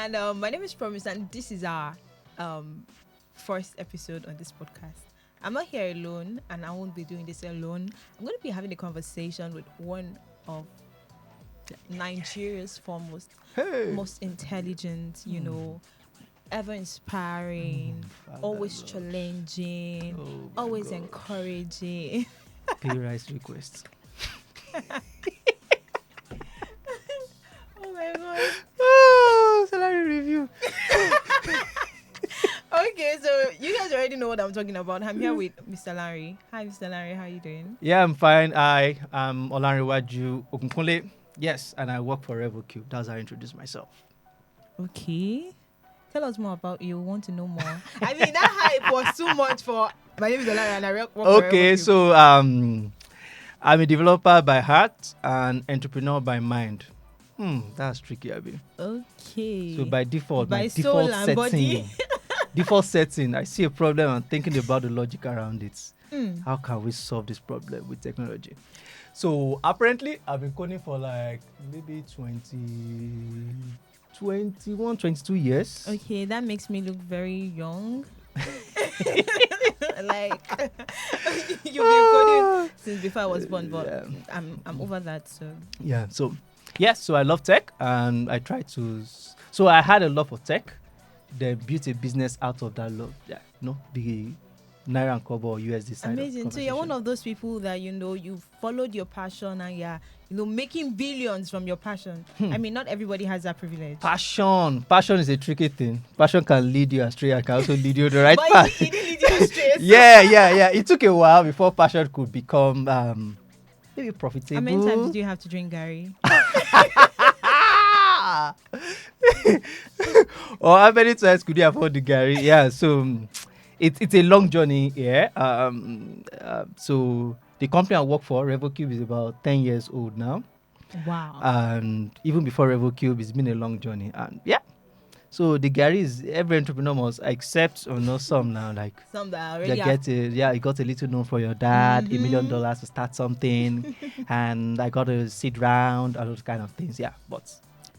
And my name is Promise, and this is our first episode on this podcast. I'm not here alone, and I won't be doing this alone. I'm going to be having a conversation with one of Nigeria's foremost, most intelligent, ever inspiring, always challenging, always encouraging. Pay rise request. Oh my god. Oh, salary review. Okay, so you guys already know what I'm talking about. I'm here with Mr. Larry. Hi, Mr. Larry. How are you doing? Yeah, I'm fine. I am Olanrewaju Ogunkunle. Yes, and I work for RevoCube. That's how I introduce myself. Okay. Tell us more about you. We want to know more. I mean, that hype was too much for... My name is Larry and I work for Okay, RevoCube. so I'm a developer by heart and entrepreneur by mind. That's tricky, Abby. Okay. So by default, By my soul default and body. default setting, I see a problem and thinking about the logic around it. Mm. How can we solve this problem with technology? So apparently, I've been coding for like maybe 21, 22 years. Okay, that makes me look very young. Like you've been coding since before I was born, but Yeah. I'm over that. So Yeah. So yes, so I love tech and I try to. So I had a love for tech, then built a business out of that love. Yeah, the Naira and Kobo or USD side. amazing. So you're one of those people that you followed your passion and you're making billions from your passion. I mean, not everybody has that privilege. Passion is a tricky thing. Passion can lead you astray and can also lead you the right But path. it didn't lead you astray. So Yeah. It took a while before passion could become maybe profitable. how many times did you have to drink Gary? Or how many times could you afford the Gary? Yeah, so it's a long journey here. So the company I work for, RevoCube, is about 10 years old now. Wow. And even before RevoCube, it's been a long journey. And yeah, so the Gary is every entrepreneur must accept or know some now. Like, Some that you already you got a little known for your dad, $1 million Mhm. to start something, and I got a seed round, all those kind of things. Yeah, but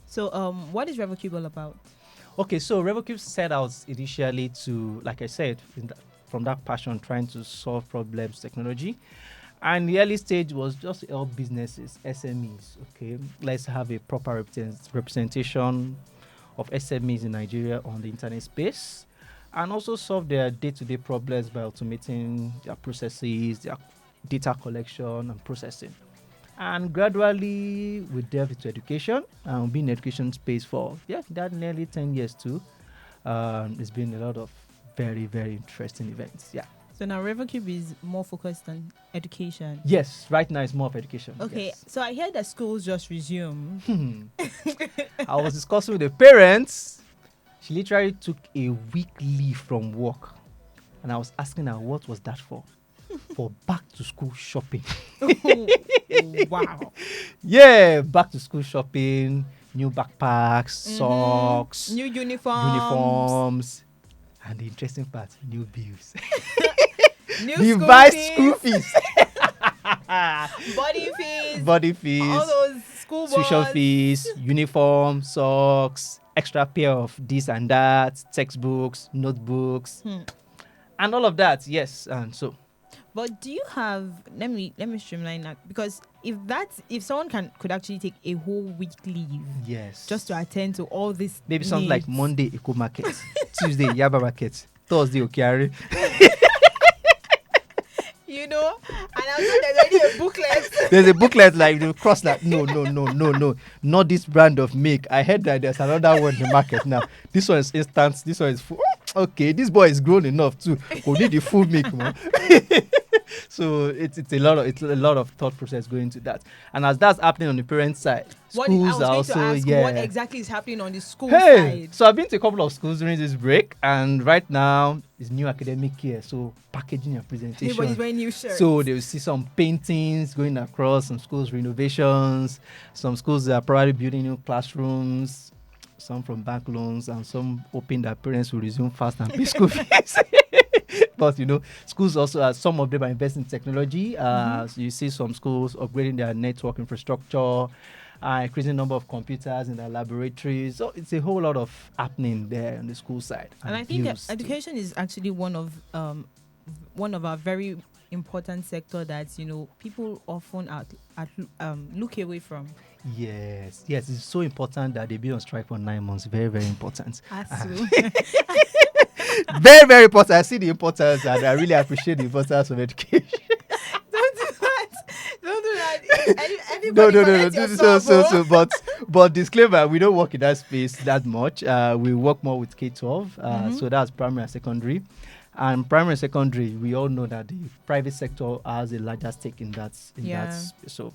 So what is RevoCube all about? okay, so RevoCube set out initially to, like I said, from that passion, trying to solve problems, technology. And the early stage was just to help businesses, SMEs. Okay, let's have a proper representation of SMEs in Nigeria on the internet space, and also solve their day-to-day problems by automating their processes, their data collection and processing. And gradually, we delve into education and been in education space for that nearly 10 years too. It's been a lot of very, very interesting events. Yeah. So now RevoCube is more focused on education. Yes, right now it's more of education. Okay, Yes. so I heard that schools just resumed. I was discussing with the parents. She literally took a week leave from work. And I was asking her, what was that for? For back to school shopping. Wow. Yeah, back to school shopping, new backpacks, socks, New uniforms. uniforms, and the interesting part, new bills. New Revised school school fees, body fees, body fees, all those school tuition boards. fees, uniform, socks, extra pair of this and that, textbooks, notebooks, and all of that. Yes, and so But do you have? Let me streamline that, because if someone could actually take a whole week leave yes, just to attend to all this, maybe something like needs. Monday Eco Market, Tuesday Yaba Market, Thursday Okiari. And I'm sure there's already a booklet. There's a booklet like the cross that no, not this brand of milk. I heard that there's another one in the market now. This one is instant. This one is full. Okay, this boy is grown enough too. Could need the full milk, man. So it's a lot of thought process going into that. And as that's happening on the parent side, What I was schools are going also to ask, what exactly is happening on the school Hey, side? so I've been to a couple of schools during this break, and right now it's new academic year, so packaging and presentation. Everybody's wearing new shirts. So they will see some paintings going across, some schools renovations, some schools that are probably building new classrooms, some from bank loans, and some hoping that parents will resume fast and pay school fees. But schools also, some of them are investing in technology. So you see some schools upgrading their network infrastructure increasing number of computers in the laboratories. So it's a whole lot of happening there on the school side. And I think bills too. education is actually one of our very important sector that people often look away from. Yes, it's so important that they be on strike for 9 months. Very, very important. Very, very important. I see the importance, and I really appreciate the importance of education. Don't do that. No. Everybody But disclaimer: we don't work in that space that much. We work more with K-12. So that's primary and secondary. And primary and secondary, we all know that the private sector has a larger stake in that. So.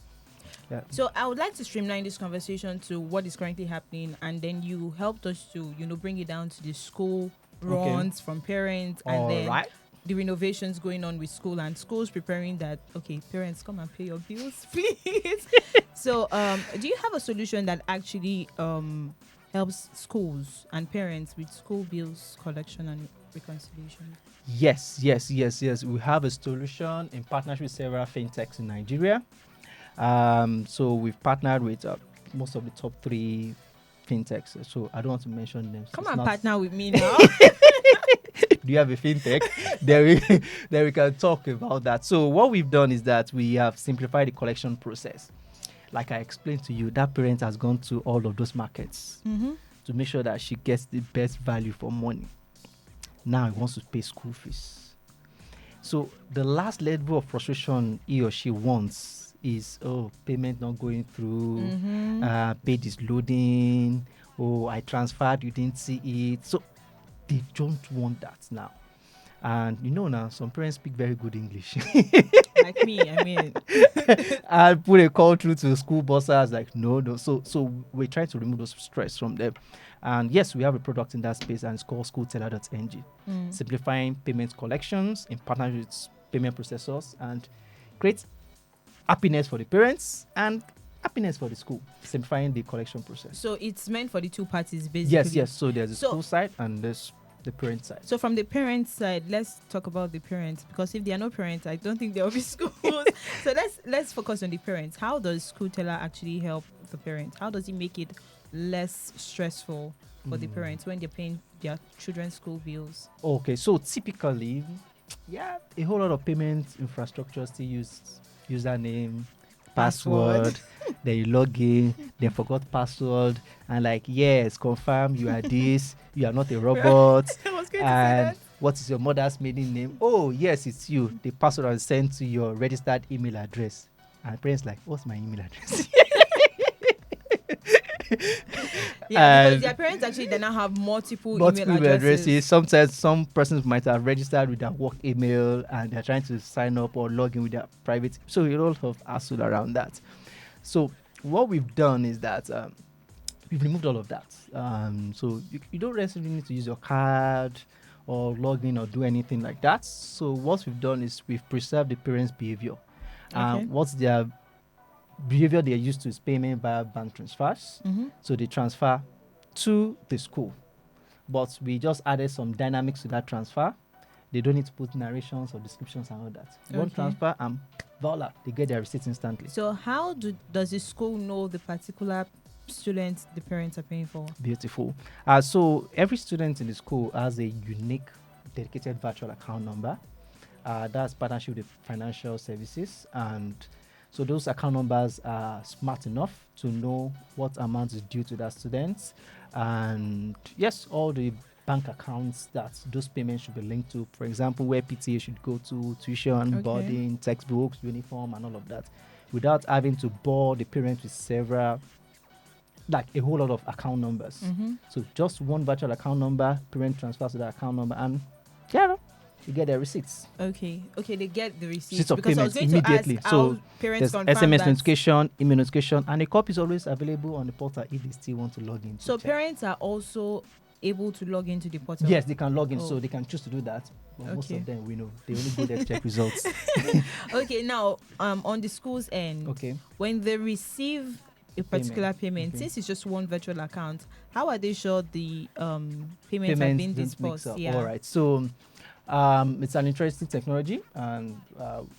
Yeah. So I would like to streamline this conversation to what is currently happening, and then you helped us to, bring it down to the school runs from parents, and then the renovations going on with school and schools preparing that. Okay, parents, come and pay your bills, please. So, do you have a solution that actually helps schools and parents with school bills collection and reconciliation? Yes. We have a solution in partnership with several fintechs in Nigeria. So we've partnered with most of the top 3 fintechs. So I don't want to mention them. Come and partner with me now. Do you have a fintech? Then we can talk about that. So what we've done is that we have simplified the collection process. Like I explained to you, that parent has gone to all of those markets to make sure that she gets the best value for money. Now he wants to pay school fees. So the last level of frustration he or she wants is payment not going through, paid is loading, I transferred, you didn't see it. So they don't want that now. And now some parents speak very good English. Like me, I mean. I put a call through to school bosses like no. So we're trying to remove those stress from them. And yes, we have a product in that space, and it's called schoolteller.ng, simplifying payment collections in partnership with payment processors, and create happiness for the parents and happiness for the school, simplifying the collection process. So it's meant for the two parties, basically. Yes. So there's the school side and there's the parent side. So from the parent side, let's talk about the parents, because if there are no parents, I don't think there will be schools. So let's focus on the parents. How does School Teller actually help the parents? How does it make it less stressful for the parents when they're paying their children's school bills? Okay, so typically, a whole lot of payment infrastructure still use username, password. Then you log in, then forgot password, and yes, confirm you are this, you are not a robot. I was going to say And that. what is your mother's maiden name? Oh yes, it's you. The password is sent to your registered email address. And parents what's my email address? Because their parents actually they now have multiple email addresses. Sometimes some persons might have registered with their work email and they're trying to sign up or log in with their private. So a lot of hassle around that. So what we've done is that we've removed all of that. So you don't necessarily need to use your card or log in or do anything like that. So what we've done is we've preserved the parents' behavior. What's their behavior they're used to is payment via bank transfers. So they transfer to the school. But we just added some dynamics to that transfer. They don't need to put narrations or descriptions and all that. One transfer and voila, they get their receipts instantly. So how does the school know the particular student the parents are paying for? Beautiful. So every student in the school has a unique dedicated virtual account number. That's partnership with financial services, and so those account numbers are smart enough to know what amount is due to that student. And yes, all the bank accounts that those payments should be linked to, for example, where PTA should go to, tuition, boarding, textbooks, uniform, and all of that, without having to bore the parents with several, a whole lot of account numbers. So just one virtual account number, parent transfers to that account number, and you get their receipts. Okay, they get the receipts. Sheets of because payments I was going immediately. To ask So how parents there's confirm SMS that. notification, email notification, and a copy is always available on the portal if they still want to log in. So parents are also able to log into the portal? Yes, they can log in, so they can choose to do that. But most of them, we know, they only go there to check results. Okay, now, on the school's end, when they receive a particular payment, since it's just one virtual account, how are they sure the payments have been dispersed? All right, so It's an interesting technology, and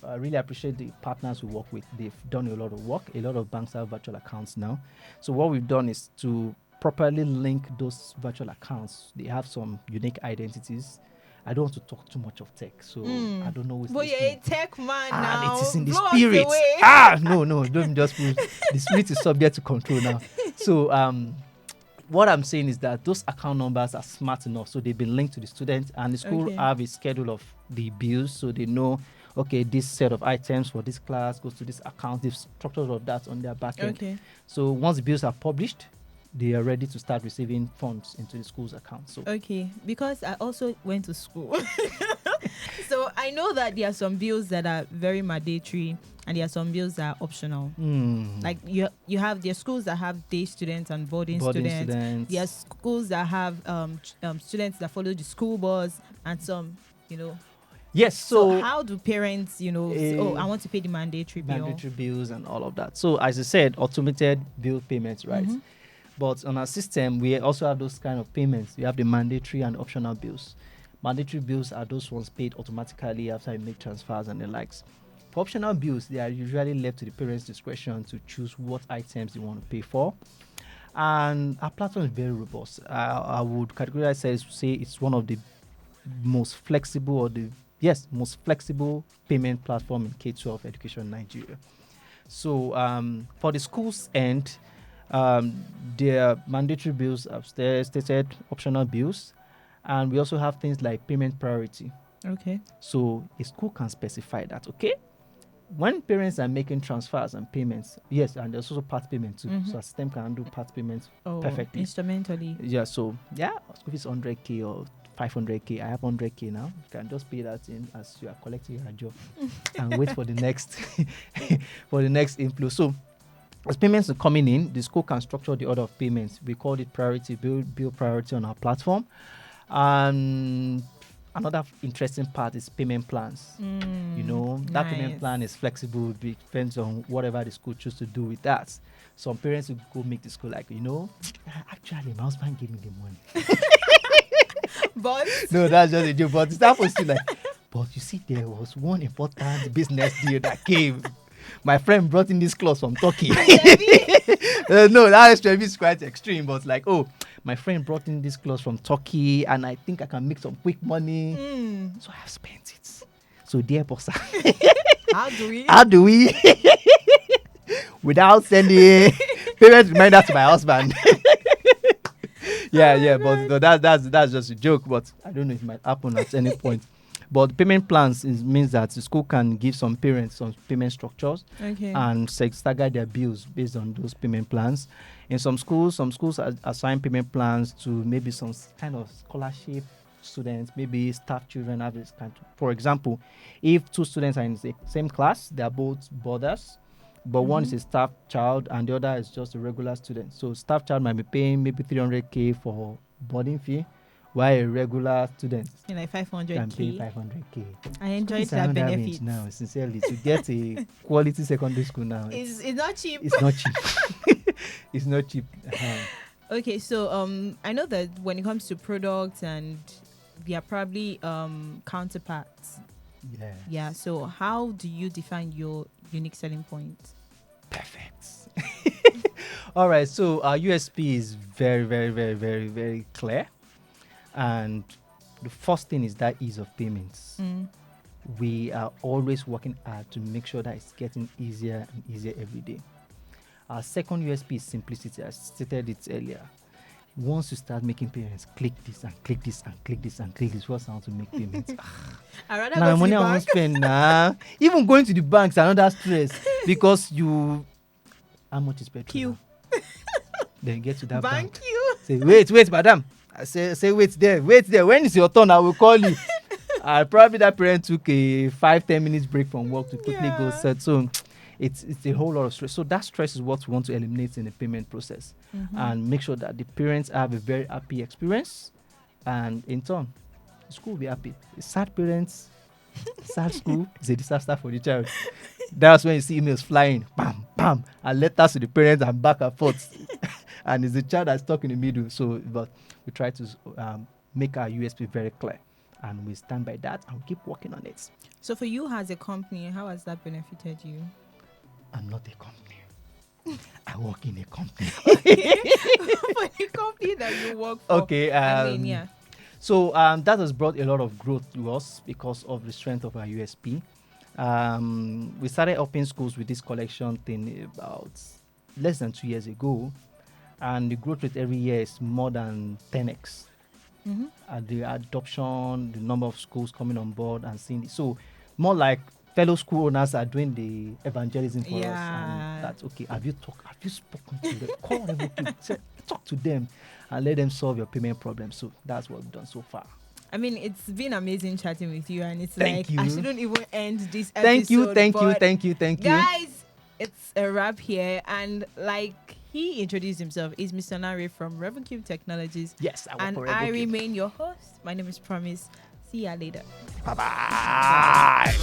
I really appreciate the partners we work with. They've done a lot of work. A lot of banks have virtual accounts now. So what we've done is to properly link those virtual accounts. They have some unique identities. I don't want to talk too much of tech, so I don't know what's but you're a tech man now. And it is in the Blow us spirit. away. No, don't just put the spirit is subject to control now. So what I'm saying is that those account numbers are smart enough, so they've been linked to the student, and the school have a schedule of the bills, so they know, okay, this set of items for this class goes to this account. They've structured all of that on their back end. Okay. So once the bills are published, they are ready to start receiving funds into the school's account. So okay, because I also went to school, so I know that there are some bills that are very mandatory, and there are some bills that are optional. Like you have there are schools that have day students and boarding students. There are schools that have students that follow the school bus, and some, Yes. So how do parents, say, I want to pay the mandatory bills and all of that. So as I said, automated bill payments, right? Mm-hmm. But on our system, we also have those kind of payments. We have the mandatory and optional bills. Mandatory bills are those ones paid automatically after you make transfers and the likes. For optional bills, they are usually left to the parents' discretion to choose what items they want to pay for. And our platform is very robust. I would categorize it to say it's one of the most flexible most flexible payment platform in K-12 education in Nigeria. So for the school's end, their mandatory bills are stated optional bills, and we also have things like payment priority. Okay. So a school can specify that, okay? When parents are making transfers and payments, yes, and there's also part payment too. Mm-hmm. So a system can do part payments perfectly. Instrumentally. Yeah, so school fees 100K or 500K. I have 100K now. You can just pay that in as you are collecting your job and wait for the next inflow. So as payments are coming in, the school can structure the order of payments. We call it priority bill priority on our platform. And another interesting part is payment plans. That payment plan is flexible. It depends on whatever the school chooses to do with that. Some parents will go make the school actually my husband gave me the money. But no, that's just a joke. But it's supposed to but you see, there was one important business deal that came. My friend brought in this clothes from Turkey. No, that extreme is quite extreme, but my friend brought in this clothes from Turkey, and I think I can make some quick money. So I have spent it. So dear boss, how do we without sending payment reminder to my husband? But that's just a joke, but I don't know if it might happen at any point. But payment plans means that the school can give some parents some payment structures and stagger their bills based on those payment plans. In some schools assign payment plans to maybe some kind of scholarship students, maybe staff children have this kind. For example, if two students are in the same class, they are both boarders, but one is a staff child and the other is just a regular student. So staff child might be paying maybe 300K for boarding fee, while a regular student like 500K can pay 500K. I enjoyed that benefit now. Sincerely, to get a quality secondary school now, it's not cheap. It's not cheap. It's not cheap. Okay, so I know that when it comes to products, and they are probably counterparts. Yeah. Yeah. So how do you define your unique selling point? Perfect. All right. So our USP is very, very, very, very, very clear. And the first thing is that ease of payments. We are always working hard to make sure that it's getting easier and easier every day. Our second USP is simplicity. I stated it earlier. Once you start making payments, click this and click this and click this and click this. What's how to make payments? I'd rather go to money the I won't spend. Even going to the bank is another stress because how much is petrol? Queue. Then you get to that bank. Queue. Say, wait, madam. I say, wait there. When is your turn? I will call you. Probably that parent took a 5-10 minutes break from work to quickly go set. So it's a whole lot of stress. So that stress is what we want to eliminate in the payment process and make sure that the parents have a very happy experience, and in turn, the school will be happy. Sad parents, sad school is a disaster for the child. That's when you see emails flying, bam, bam, and letters to the parents and back and forth. And it's the child that's stuck in the middle. So, but we try to make our USP very clear. and we stand by that and keep working on it. So for you as a company, how has that benefited you? I'm not a company. I work in a company. For the company that you work for. Okay. Yeah. So that has brought a lot of growth to us because of the strength of our USP. We started helping schools with this collection thing about less than 2 years ago, and the growth rate every year is more than 10x. The adoption, the number of schools coming on board and seeing it. So more like fellow school owners are doing the evangelism for us, and that's okay. Have you spoken to them? Call them, talk to them and let them solve your payment problem. So that's what we've done so far. I mean, it's been amazing chatting with you, and it's Thank you. I shouldn't even end this episode. Thank you. Guys, it's a wrap here, and like he introduced himself, is Mr. Nare from RevenCube Technologies. Yes, I remain your host. My name is Promise. See ya later. Bye-bye.